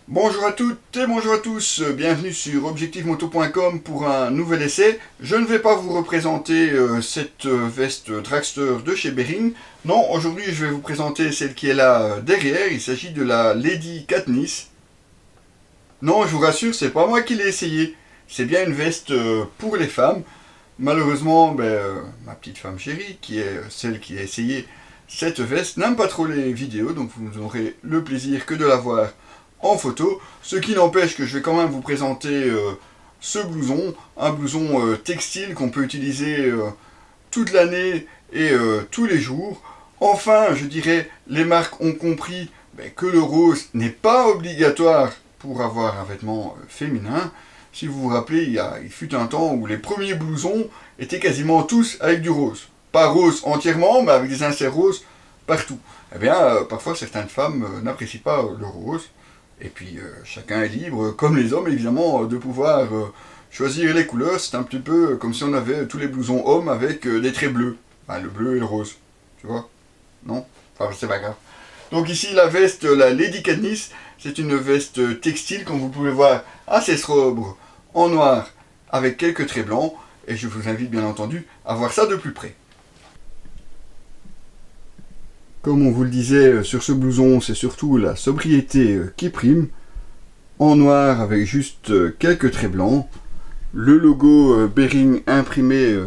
Bonjour à toutes et bonjour à tous, bienvenue sur objectivemoto.com pour un nouvel essai. Je ne vais pas vous représenter cette veste dragster de chez Behring. Non, aujourd'hui je vais vous présenter celle qui est là derrière, il s'agit de la Lady Katniss. Non, je vous rassure, c'est pas moi qui l'ai essayé, c'est bien une veste pour les femmes. Malheureusement, ma petite femme chérie, qui est celle qui a essayé cette veste, n'aime pas trop les vidéos, donc vous n'aurez le plaisir que de la voir en photo, ce qui n'empêche que je vais quand même vous présenter ce blouson, un blouson textile qu'on peut utiliser toute l'année et tous les jours. Enfin, je dirais, les marques ont compris que le rose n'est pas obligatoire pour avoir un vêtement féminin. Si vous vous rappelez, il fut un temps où les premiers blousons étaient quasiment tous avec du rose. Pas rose entièrement, mais avec des inserts roses partout. Eh bien, parfois certaines femmes n'apprécient pas le rose. Et puis chacun est libre, comme les hommes évidemment, de pouvoir choisir les couleurs. C'est un petit peu comme si on avait tous les blousons hommes avec des traits bleus. Enfin, le bleu et le rose, tu vois? Non? Enfin, c'est pas grave. Donc ici la veste, la Lady Katniss, c'est une veste textile, comme vous pouvez voir, assez sobre, en noir, avec quelques traits blancs. Et je vous invite bien entendu à voir ça de plus près. Comme on vous le disait, sur ce blouson, c'est surtout la sobriété qui prime. En noir avec juste quelques traits blancs. Le logo Behring imprimé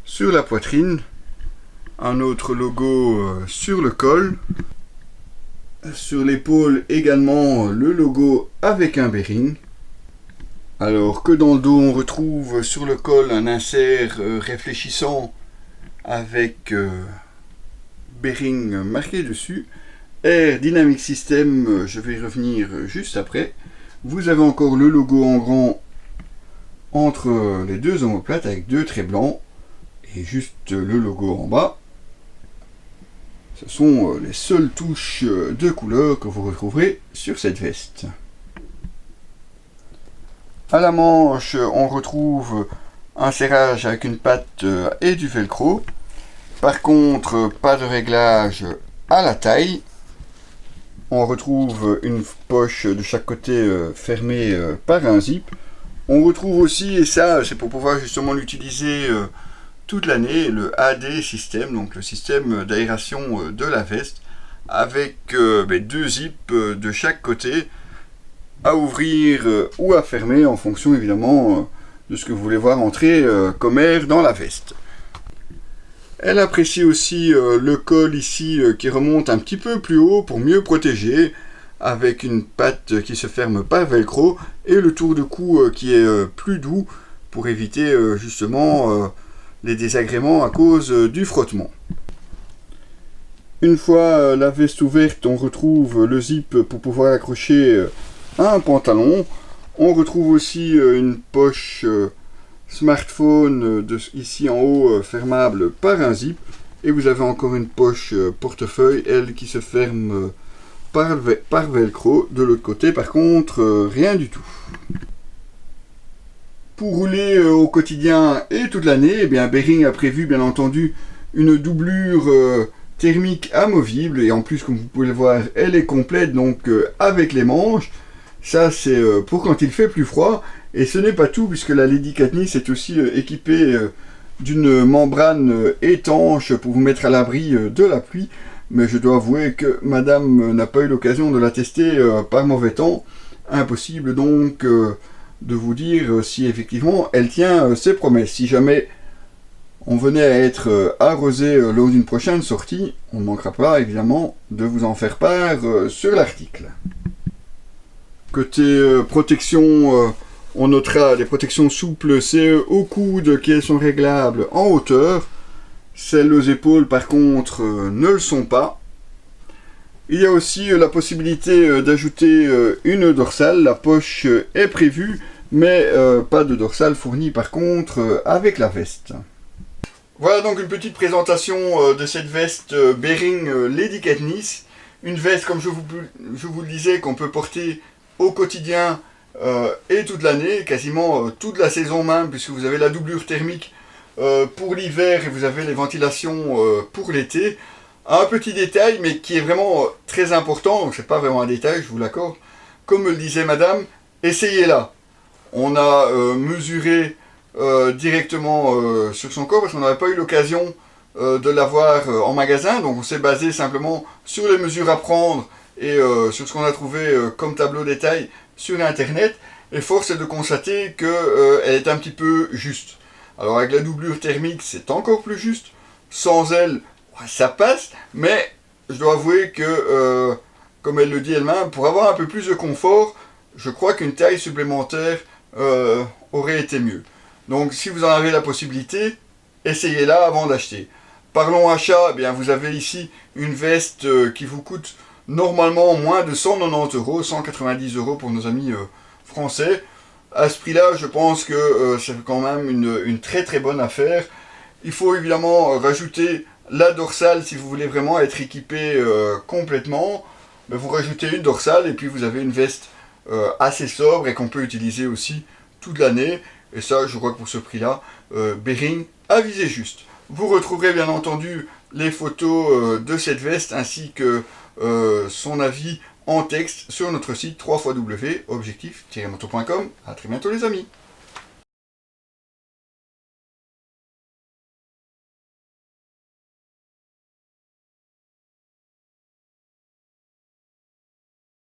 sur la poitrine. Un autre logo sur le col. Sur l'épaule également le logo avec un Behring. Alors que dans le dos on retrouve sur le col un insert réfléchissant avec Behring marqué dessus. Air Dynamic System, je vais y revenir juste après. Vous avez encore le logo en grand entre les deux omoplates avec deux traits blancs et juste le logo en bas. Ce sont les seules touches de couleur que vous retrouverez sur cette veste. À la manche, on retrouve un serrage avec une patte et du velcro. Par contre, pas de réglage à la taille. On retrouve une poche de chaque côté fermée par un zip. On retrouve aussi, et ça c'est pour pouvoir justement l'utiliser toute l'année, le AD système, donc le système d'aération de la veste, avec deux zips de chaque côté à ouvrir ou à fermer en fonction évidemment de ce que vous voulez voir entrer comme air dans la veste. Elle apprécie aussi le col ici qui remonte un petit peu plus haut pour mieux protéger, avec une patte qui se ferme par velcro et le tour de cou qui est plus doux pour éviter justement les désagréments à cause du frottement. Une fois la veste ouverte, on retrouve le zip pour pouvoir accrocher à un pantalon. On retrouve aussi une poche smartphone ici en haut fermable par un zip, et vous avez encore une poche portefeuille, elle qui se ferme par velcro. De l'autre côté par contre rien du tout. Pour rouler au quotidien et toute l'année, Behring a prévu bien entendu une doublure thermique amovible, et en plus comme vous pouvez le voir elle est complète, donc avec les manches. Ça c'est pour quand il fait plus froid. Et ce n'est pas tout, puisque la Lady Katniss est aussi équipée d'une membrane étanche pour vous mettre à l'abri de la pluie. Mais je dois avouer que madame n'a pas eu l'occasion de la tester par mauvais temps. Impossible donc de vous dire si effectivement elle tient ses promesses. Si jamais on venait à être arrosé lors d'une prochaine sortie, on ne manquera pas évidemment de vous en faire part sur l'article. Côté protection, on notera les protections souples, c'est aux coudes qui sont réglables en hauteur. Celles aux épaules par contre ne le sont pas. Il y a aussi la possibilité d'ajouter une dorsale. La poche est prévue, mais pas de dorsale fournie par contre avec la veste. Voilà donc une petite présentation de cette veste Behring Lady Katniss. Une veste, comme je vous le disais, qu'on peut porter au quotidien et toute l'année, quasiment toute la saison même, puisque vous avez la doublure thermique pour l'hiver et vous avez les ventilations pour l'été. Un petit détail, mais qui est vraiment très important, donc c'est pas vraiment un détail, je vous l'accorde, comme me le disait madame, essayez-la. On a mesuré directement sur son corps parce qu'on n'avait pas eu l'occasion de l'avoir en magasin, donc on s'est basé simplement sur les mesures à prendre et sur ce qu'on a trouvé comme tableau détail sur internet, et force est de constater qu'elle est un petit peu juste. Alors avec la doublure thermique c'est encore plus juste, sans elle ça passe, mais je dois avouer que comme elle le dit elle-même, pour avoir un peu plus de confort, je crois qu'une taille supplémentaire aurait été mieux. Donc si vous en avez la possibilité, essayez-la avant d'acheter. Parlons achat, eh bien, vous avez ici une veste qui vous coûte normalement moins de 190 euros, 190 euros pour nos amis français. À ce prix-là, je pense que c'est quand même une très très bonne affaire. Il faut évidemment rajouter la dorsale si vous voulez vraiment être équipé complètement. Mais vous rajoutez une dorsale et puis vous avez une veste assez sobre et qu'on peut utiliser aussi toute l'année. Et ça, je crois que pour ce prix-là, Behring a visé juste. Vous retrouverez bien entendu les photos de cette veste ainsi que son avis en texte sur notre site www.objectif-moto.com. A très bientôt les amis.